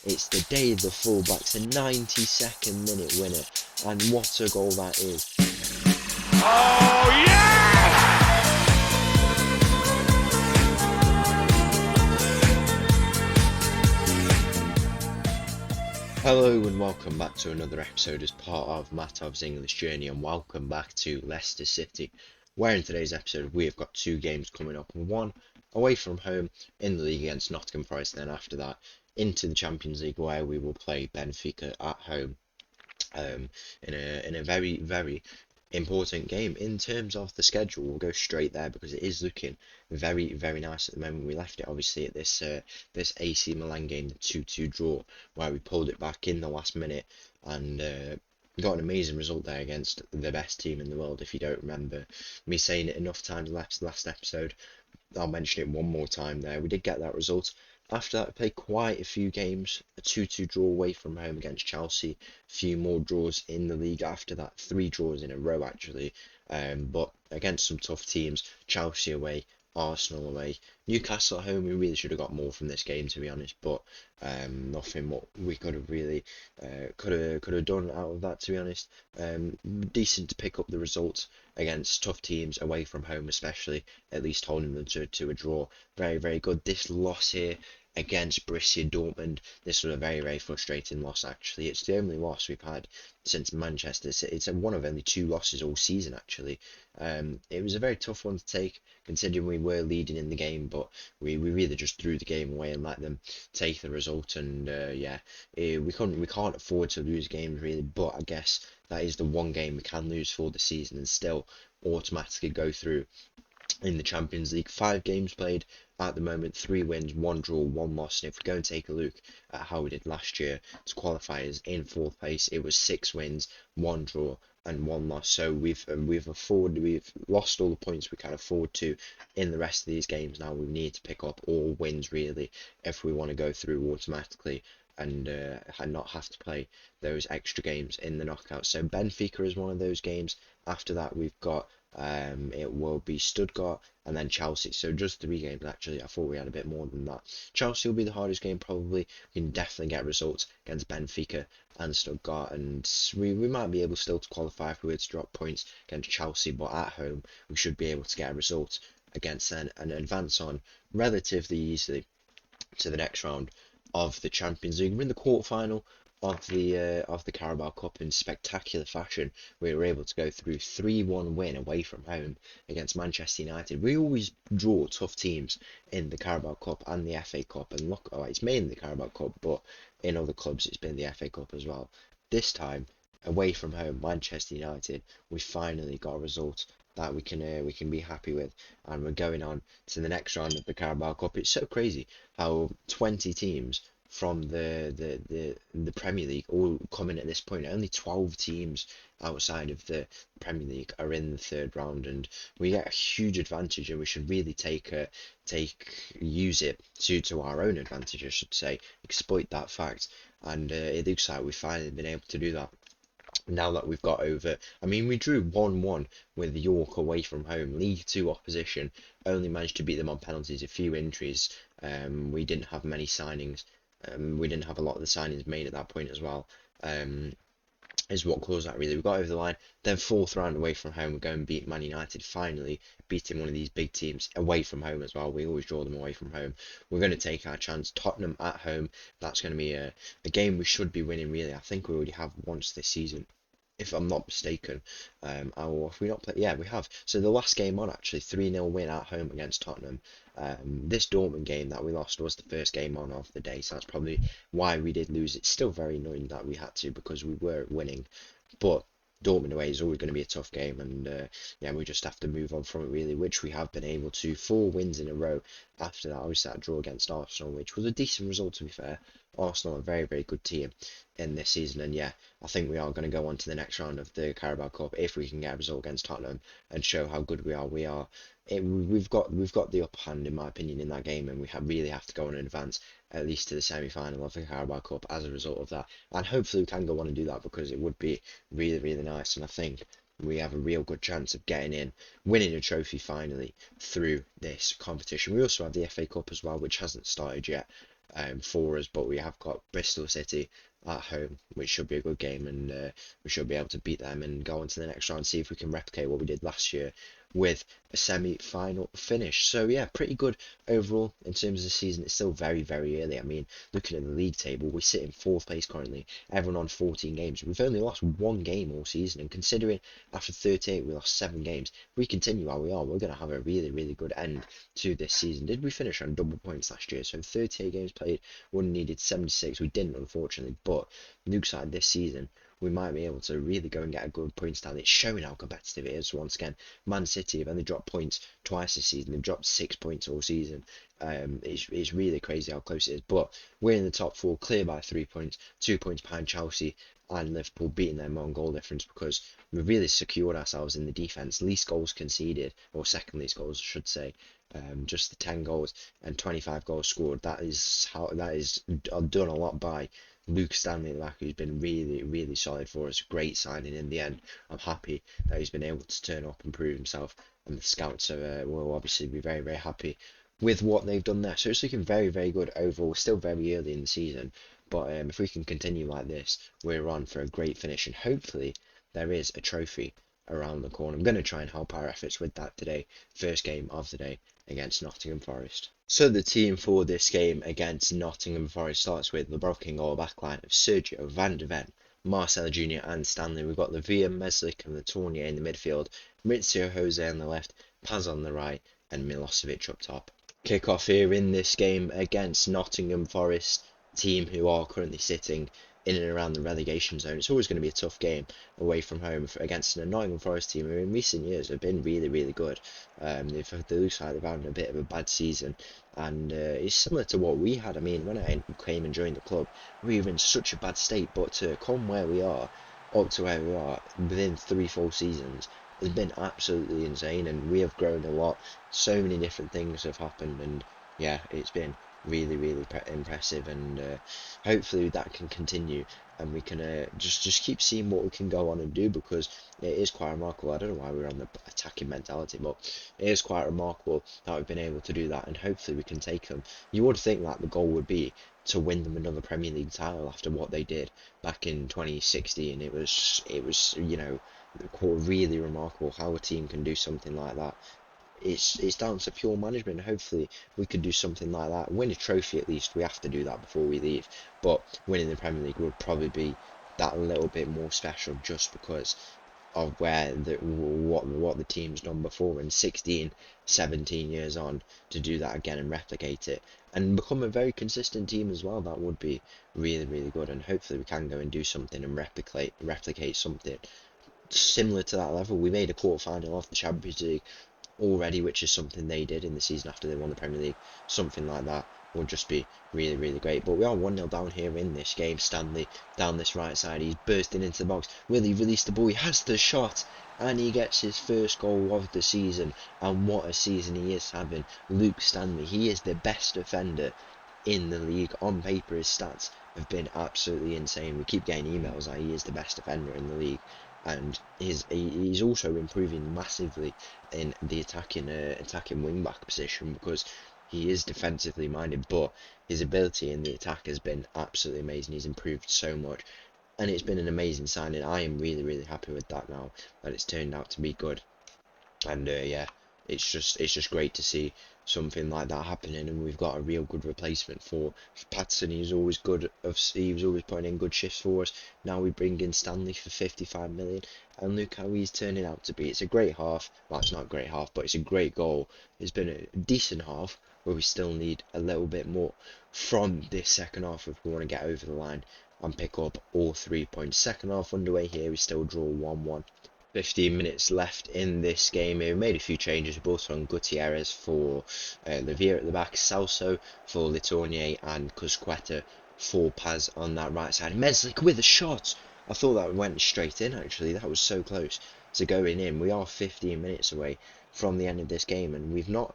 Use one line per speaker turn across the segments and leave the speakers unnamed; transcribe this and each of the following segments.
It's the day of the fullbacks, a 92nd minute winner, and what a goal that is.
Oh, yeah!
Hello and welcome back to another episode as part of Mattov's English Journey, and welcome back to Leicester City, where in today's episode we have got two games coming up. One away from home in the league against Nottingham, then after that into the Champions League, where we will play Benfica at home in a very important game in terms of the schedule. We'll go straight there because it is looking very nice at the moment. We left it obviously at this AC Milan game, the 2-2 draw, where we pulled it back in the last minute and got an amazing result there against the best team in the world. If you don't remember me saying it enough times last episode, I'll mention it one more time there. We did get that result. After that, we played quite a few games. A 2-2 draw away from home against Chelsea. A few more draws in the league after that. 3 draws in a row, actually. But against some tough teams. Chelsea away, Arsenal away, Newcastle at home. We really should have got more from this game, to be honest. But nothing what we could have really could have done out of that, to be honest. Decent to pick up the results against tough teams away from home, especially, at least holding them to a draw. Very good. This loss here against Borussia Dortmund, this was a very frustrating loss, actually. It's the only loss we've had since Manchester. It's one of only 2 losses all season, actually. It was a very tough one to take, considering we were leading in the game, but we really just threw the game away and let them take the result. And we can't afford to lose games, really. But I guess that is the one game we can lose for the season and still automatically go through in the Champions League. 5 games played at the moment, 3 wins, 1 draw, 1 loss. And if we go and take a look at how we did last year to qualify as in 4th place, it was 6 wins, 1 draw, and 1 loss. So we've lost all the points we can afford to in the rest of these games. Now we need to pick up all wins, really, if we want to go through automatically and not have to play those extra games in the knockouts. So Benfica is one of those games. After that, we've got it will be Stuttgart and then Chelsea. So just 3 games, actually. I thought we had a bit more than that. Chelsea will be the hardest game, probably. We can definitely get results against Benfica and Stuttgart, and we might be able still to qualify if we were to drop points against Chelsea, but at home we should be able to get a result against them and advance on relatively easily to the next round of the Champions League. We're in the quarterfinal of the Carabao Cup in spectacular fashion. We were able to go through 3-1 win away from home against Manchester United. We always draw tough teams in the Carabao Cup and the FA Cup, and look, it's mainly the Carabao Cup, but in other clubs it's been the FA Cup as well. This time, away from home, Manchester United, we finally got a result that we can be happy with, and we're going on to the next round of the Carabao Cup. It's so crazy how 20 teams from the Premier League all coming at this point. Only 12 teams outside of the Premier League are in the 3rd round, and we get a huge advantage, and we should really use it to our own advantage, I should say, exploit that fact. And it looks like we've finally been able to do that. Now that we've got over, I mean, we drew 1-1 with York away from home, League 2 opposition, only managed to beat them on penalties, a few injuries. We didn't have many signings. We didn't have a lot of the signings made at that point as well. Is what caused that, really. We got over the line. Then 4th round away from home, we go and beat Man United, finally beating one of these big teams away from home as well. We always draw them away from home. We're going to take our chance. Tottenham at home. That's going to be a game we should be winning, really. I think we already have once this season, if I'm not mistaken. If we not play, yeah, we have. So the last game on, actually, 3-0 win at home against Tottenham. This Dortmund game that we lost was the first game on of the day, so that's probably why we did lose. It's still very annoying that we had to, because we were winning, but Dortmund away is always going to be a tough game, and we just have to move on from it, really, which we have been able to. 4 wins in a row after that. Obviously, that draw against Arsenal, which was a decent result, to be fair. Arsenal are a very good team in this season, and I think we are going to go on to the next round of the Carabao Cup if we can get a result against Tottenham and show how good we are. We've got the upper hand, in my opinion, in that game, and we really have to go on and advance at least to the semi-final of the Carabao Cup as a result of that. And hopefully we can go on and do that, because it would be really nice, and I think we have a real good chance of getting in, winning a trophy finally through this competition. We also have the FA Cup as well, which hasn't started yet. for us, but we have got Bristol City at home, which should be a good game, and we should be able to beat them and go on to the next round, see if we can replicate what we did last year with a semi-final finish. So yeah, pretty good overall in terms of the season. It's still very, very early. I mean, looking at the league table, we sit in 4th place currently, everyone on 14 games. We've only lost 1 game all season, and considering after 38 we lost 7 games, if we continue how we are, we're going to have a really, really good end to this season. Did we finish on double points last year? So 38 games played, we needed 76. We didn't, unfortunately, but looks like this season we might be able to really go and get a good points tally. It's showing how competitive it is once again. Man City have only dropped points twice this season. They've dropped 6 points all season. It's really crazy how close it is. But we're in the top 4, clear by 3 points, 2 points behind Chelsea and Liverpool, beating them on goal difference because we've really secured ourselves in the defence. Least goals conceded, or second least goals, I should say. Just the 10 goals and 25 goals scored. That is done a lot by Luke Stanley, who's been really, really solid for us. Great signing in the end. I'm happy that he's been able to turn up and prove himself, and the scouts will obviously be very, very happy with what they've done there. So it's looking very, very good overall. We're still very early in the season, but if we can continue like this, we're on for a great finish, and hopefully there is a trophy around the corner. I'm going to try and help our efforts with that today. First game of the day against Nottingham Forest. So the team for this game against Nottingham Forest starts with the Brocking or backline of Sergio, Van de Ven, Marcelo Jr. and Stanley. We've got Lavia, Meslic and Latournier in the midfield, Maurizio Jose on the left, Paz on the right and Milosevic up top. Kick off here in this game against Nottingham Forest, team who are currently sitting in and around the relegation zone. It's always going to be a tough game away from home against a Nottingham Forest team who in recent years have been really, really good. They looks like they've had a bit of a bad season, and it's similar to what we had. I mean, when I came and joined the club, we were in such a bad state, but to come where we are, up to where we are within 3 full seasons, has been absolutely insane, and we have grown a lot. So many different things have happened, and yeah, it's been really, really impressive, and hopefully that can continue, and we can just keep seeing what we can go on and do, because it is quite remarkable. I don't know why we're on the attacking mentality, but it is quite remarkable that we've been able to do that, and hopefully we can take them. You would think that the goal would be to win them another Premier League title after what they did back in 2016. It was really remarkable how a team can do something like that. It's down to pure management. Hopefully we could do something like that, win a trophy at least. We have to do that before we leave, but winning the Premier League would probably be that little bit more special, just because of what the team's done before, and 16 17 years on to do that again and replicate it and become a very consistent team as well. That would be really, really good, and hopefully we can go and do something and replicate something similar to that level. We made a quarter-final of the Champions League already, which is something they did in the season after they won the Premier League. Something like that would just be really, really great. But we are 1-0 down here in this game. Stanley down this right side, he's bursting into the box. Will he release the ball? He has the shot, and he gets his first goal of the season. And what a season he is having. Luke Stanley, he is the best defender in the league. On paper, his stats have been absolutely insane. We keep getting emails that he is the best defender in the league, and he's also improving massively in the attacking wing back position, because he is defensively minded, but his ability in the attack has been absolutely amazing. He's improved so much, and it's been an amazing signing. I am really, really happy with that now, that it's turned out to be good. And yeah, it's just great to see something like that happening, and we've got a real good replacement for Patson. He was always putting in good shifts for us. Now we bring in Stanley for 55 million, and look how he's turning out to be. It's a great half. Well, it's not a great half, but it's a great goal. It's been a decent half, but we still need a little bit more from this second half if we want to get over the line and pick up all 3 points. Second half underway here. We still draw 1-1. 15 minutes left in this game. We made a few changes. We brought on Gutierrez for Lavia at the back, Salso for Litournier, and Cusqueta for Paz on that right side. Meslic with a shot. I thought that went straight in, actually. That was so close to going in. We are 15 minutes away from the end of this game, and we're not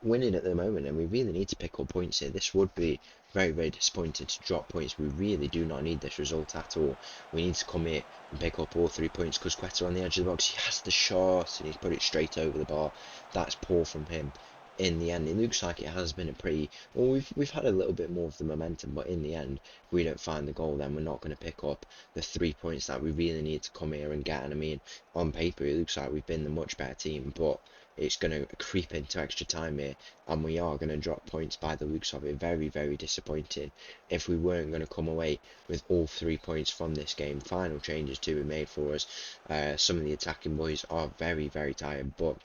winning at the moment, and we really need to pick up points here. This would be very, very disappointing to drop points. We really do not need this result at all. We need to come here and pick up all 3 points. Cusqueta on the edge of the box, he has the shot and he's put it straight over the bar. That's poor from him. in the end, it looks like it has been a pretty well. We've had a little bit more of the momentum, but in the end, if we don't find the goal, then we're not going to pick up the 3 points that we really need to come here and get. And I mean, on paper, it looks like we've been the much better team, but it's going to creep into extra time here, and we are going to drop points by the looks of it. Very, very disappointing if we weren't going to come away with all 3 points from this game. Final changes to be made for us. Some of the attacking boys are very, very tired, but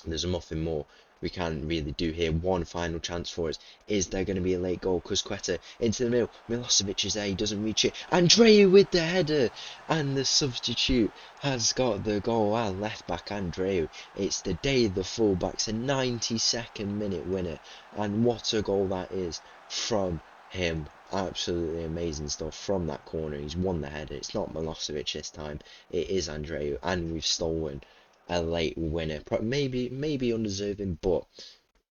there's nothing more we can really do here. One final chance for us. Is there going to be a late goal? Cusqueta into the middle. Milosevic is there. He doesn't reach it. Andreu with the header. And the substitute has got the goal. Our left back Andreu. It's the day of the fullbacks. A 92nd minute winner. And what a goal that is from him. Absolutely amazing stuff from that corner. He's won the header. It's not Milosevic this time. It is Andreu. And we've stolen a late winner, maybe undeserving, but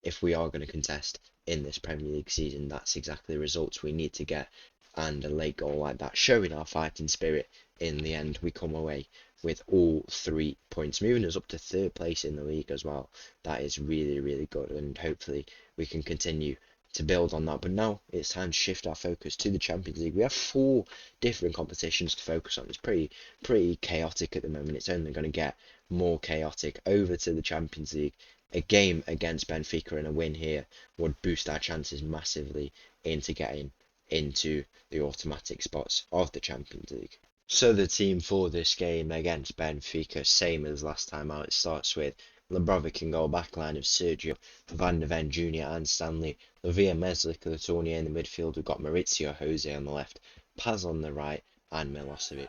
if we are going to contest in this Premier League season, that's exactly the results we need to get. And a late goal like that, showing our fighting spirit. In the end, we come away with all 3 points, moving us up to 3rd place in the league as well. That is really, really good, and hopefully we can continue to build on that. But now it's time to shift our focus to the Champions League. We have 4 different competitions to focus on. It's pretty chaotic at the moment. It's only going to get more chaotic. Over to the Champions League. A game against Benfica and a win here would boost our chances massively into getting into the automatic spots of the Champions League. So the team for this game against Benfica, same as last time out. It starts with Labrovic in goal, backline of Sergio, Van de Ven Jr. and Stanley, Lavia, Meslic, Latournier in the midfield. We've got Maurizio Jose on the left, Paz on the right, and Milosevic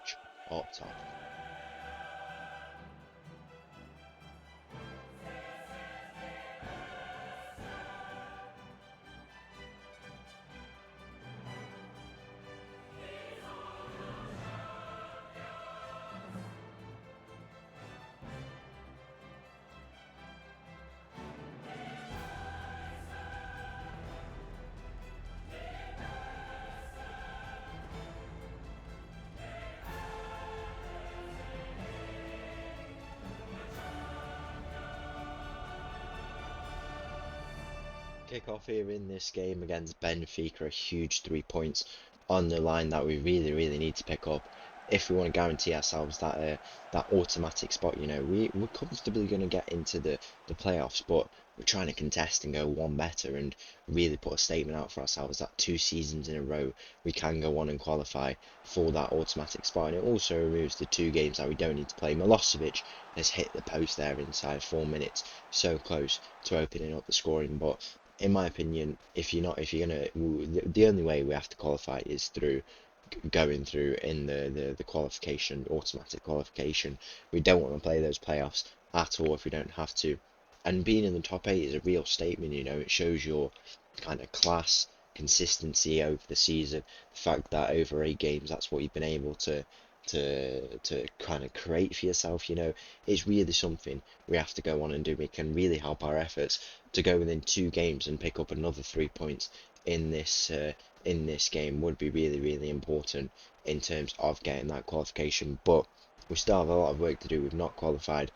up top. Kick off here in this game against Benfica, a huge 3 points on the line that we really need to pick up if we want to guarantee ourselves that that automatic spot. You know, we're comfortably going to get into the playoffs, but we're trying to contest and go one better and really put a statement out for ourselves that 2 seasons in a row we can go on and qualify for that automatic spot. And it also removes the 2 games that we don't need to play. Milosevic has hit the post there inside 4 minutes, so close to opening up the scoring, but in my opinion, if you're gonna, the only way we have to qualify is through going through in the qualification, automatic qualification. We don't want to play those playoffs at all if we don't have to. And being in the top 8 is a real statement, you know. It shows your kind of class, consistency over the season. The fact that over 8 games, that's what you've been able to kind of create for yourself, you know. It's really something we have to go on and do. It can really help our efforts to go within 2 games and pick up another 3 points in this game would be really important in terms of getting that qualification. But we still have a lot of work to do. We've not qualified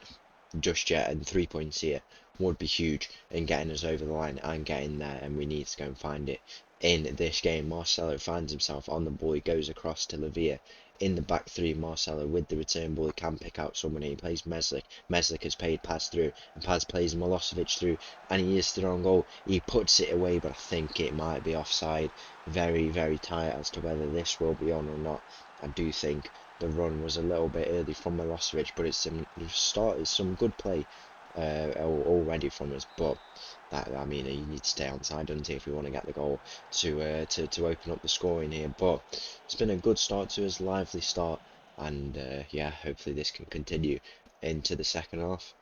just yet, and 3 points here would be huge in getting us over the line and getting there, and we need to go and find it in this game. Marcelo finds himself on the ball. He goes across to Lavia. In the back 3, Marcelo with the return ball, he can pick out someone. He plays Meslic. Meslic has paid Paz through, and Paz plays Milosevic through, and he is still on goal. He puts it away, but I think it might be offside. Very tight as to whether this will be on or not. I do think the run was a little bit early from Milosevic, but it's started some good play already from us. But that, I mean, you need to stay on side, don't you, if we want to get the goal to open up the scoring here. But it's been a good start to us, lively start, and yeah, hopefully this can continue into the second half.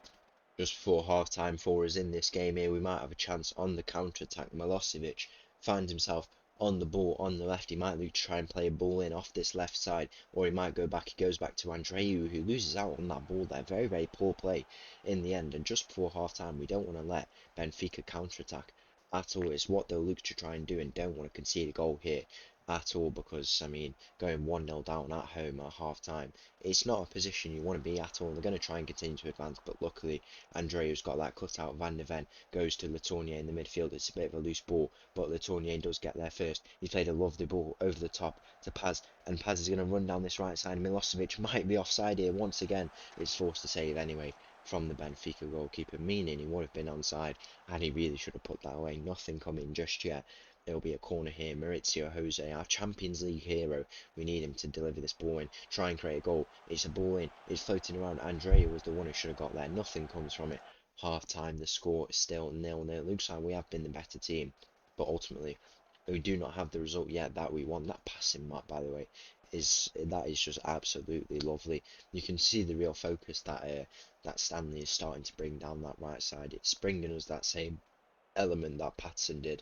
Just before half time for us in this game here, we might have a chance on the counter attack. Milosevic finds himself on the ball on the left. He might look to try and play a ball in off this left side, or he might go back. He goes back to Andreu, who loses out on that ball there. Very poor play in the end. And just before half time, we don't want to let Benfica counter attack at all. It's what they'll look to try and do, and don't want to concede a goal here. at all, because I mean, going 1-0 down at home at half time, it's not a position you want to be at all. They're going to try and continue to advance, but luckily Andreu's got that cut out. Van de Ven goes to Letournier in the midfield. It's a bit of a loose ball, but Letournier does get there first. He's played a lovely ball over the top to Paz, and Paz is going to run down this right side. Milosevic might be offside here once again. It's forced to save anyway from the Benfica goalkeeper, meaning he would have been onside, and he really should have put that away. Nothing coming just yet. There'll be a corner here. Maurizio Jose, our Champions League hero. We need him to deliver this ball in, try and create a goal. It's a ball in. It's floating around. Andrea was the one who should have got there. Nothing comes from it. Half time, the score is still 0-0. It looks like we have been the better team, but ultimately, we do not have the result yet that we want. That passing mark, by the way, is just absolutely lovely. You can see the real focus that Stanley is starting to bring down that right side. It's bringing us that same element that Patson did,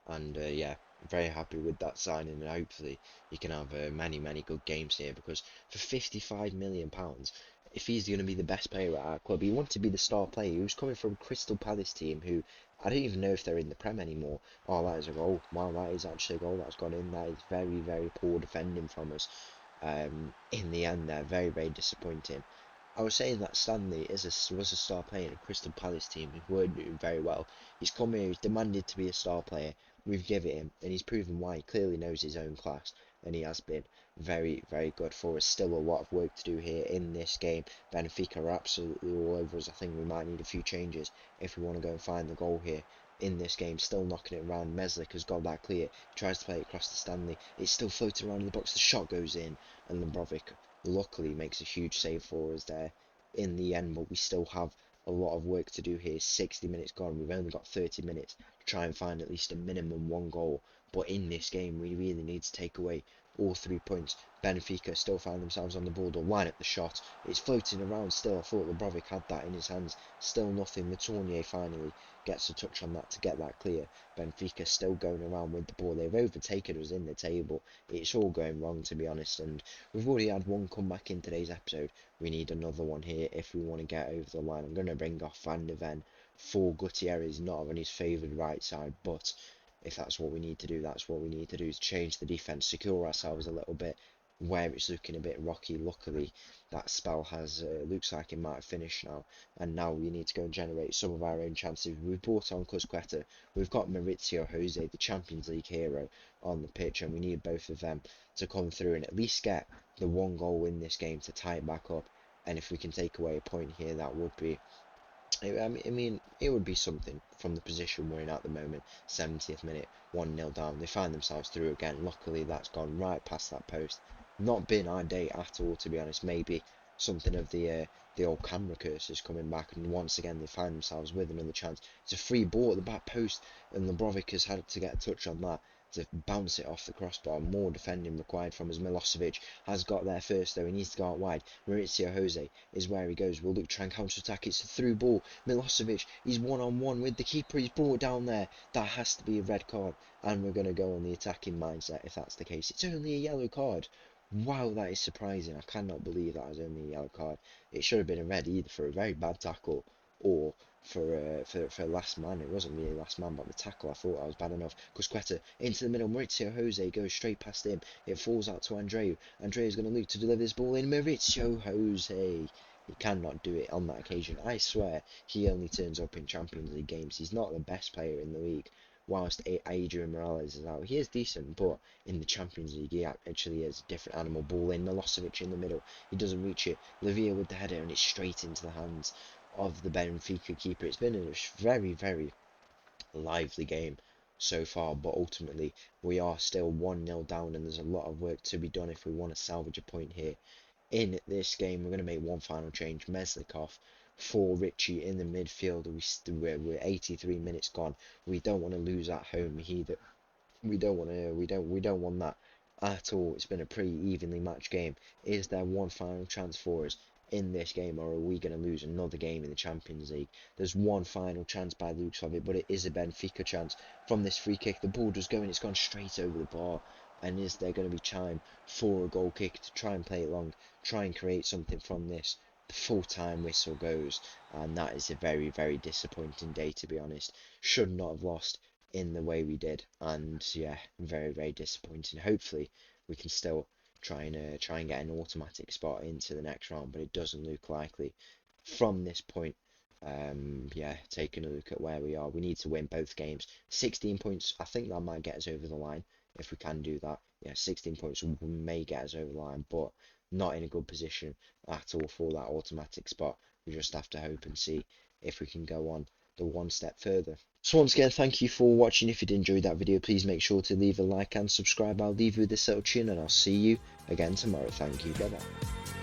and yeah, very happy with that signing, and hopefully he can have many good games here, because for £55 million, if he's going to be the best player at our club, he wants to be the star player. He was coming from Crystal Palace team, who I don't even know if they're in the Prem anymore. Oh, that is a goal. Wow, that is actually a goal that's gone in. That is very poor defending from us. In the end, they're very disappointing. I was saying that Stanley was a star player in a Crystal Palace team who weren't doing very well. He's come here, he's demanded to be a star player. We've given him, and he's proven why. He clearly knows his own class, and he has been very good for us. Still a lot of work to do here in this game. Benfica are absolutely all over us. I think we might need a few changes if we want to go and find the goal here in this game. Still knocking it around. Meslick has got that clear. He tries to play it across to Stanley. It's still floating around in the box. The shot goes in, and Lembrovic luckily makes a huge save for us there in the end, but we still have a lot of work to do here. 60 minutes gone. We've only got 30 minutes to try and find at least a minimum one goal. But in this game, we really need to take away all 3 points. Benfica still find themselves on the ball. They'll line up the shot. It's floating around still. I thought Lebrovic had that in his hands. Still nothing. Letournier finally gets a touch on that to get that clear. Benfica still going around with the ball. They've overtaken us in the table. It's all going wrong, to be honest, and we've already had one comeback in today's episode. We need another one here if we want to get over the line. I'm going to bring off Van de Ven for Gutierrez, not on his favoured right side, but if that's what we need to do, that's what we need to do, is change the defence, secure ourselves a little bit where it's looking a bit rocky. Luckily, that spell has looks like it might have finished now, and now we need to go and generate some of our own chances. We've brought on Cusqueta, we've got Maurizio Jose, the Champions League hero, on the pitch, and we need both of them to come through and at least get the one goal in this game to tie it back up. And if we can take away a point here, that would be, I mean, it would be something from the position we're in at the moment. 70th minute, 1-0 down. They find themselves through again. Luckily, that's gone right past that post. Not been our day at all, to be honest. Maybe something of the old camera curse is coming back, and once again they find themselves with another chance. It's a free ball at the back post, and Lebrovic has had to get a touch on that to bounce it off the crossbar. More defending required from us. Milosevic has got there first, though. He needs to go out wide. Maurizio Jose is where he goes. We'll look try and counter attack. It's a through ball. Milosevic, he's one-on-one with the keeper. He's brought down there. That has to be a red card, and we're going to go on the attacking mindset if that's the case. It's only a yellow card. Wow, that is surprising. I cannot believe that was only a yellow card. It should have been a red either for a very bad tackle or for last man. It wasn't really last man, but the tackle, I thought that was bad enough. Cusqueta into the middle. Maurizio Jose goes straight past him. It falls out to Andreu. Andreu's going to look to deliver this ball in. Maurizio Jose. He cannot do it on that occasion. I swear he only turns up in Champions League games. He's not the best player in the league. Whilst Adrian Morales is out, he is decent, but in the Champions League he actually is a different animal. Ball in, Milosevic in the middle. He doesn't reach it. Lavia with the header, and it's straight into the hands of the Benfica keeper. It's been a very lively game so far, but ultimately we are still 1-0 down, and there's a lot of work to be done if we want to salvage a point here in this game. We're going to make one final change. Meslikov for Richie in the midfield. We're 83 minutes gone. We don't want to lose at home either. We don't want that at all. It's been a pretty evenly matched game. Is there one final chance for us in this game, or are we going to lose another game in the Champions League? There's one final chance by the looks of it, but it is a Benfica chance from this free kick. The ball does go in, it's gone straight over the bar. And is there going to be time for a goal kick to try and play it long, try and create something from this? The full-time whistle goes, and that is a very disappointing day, to be honest. Should not have lost in the way we did, and yeah, very, very disappointing. Hopefully we can still try and get an automatic spot into the next round, but it doesn't look likely from this point. Yeah, taking a look at where we are, we need to win both games. 16 points, I think that might get us over the line if we can do that. Yeah, 16 points may get us over the line, but not in a good position at all for that automatic spot. We just have to hope and see if we can go on the one step further. So once again, thank you for watching. If you did enjoy that video, please make sure to leave a like and subscribe. I'll leave you with this little tune, and I'll see you again tomorrow. Thank you, bye bye.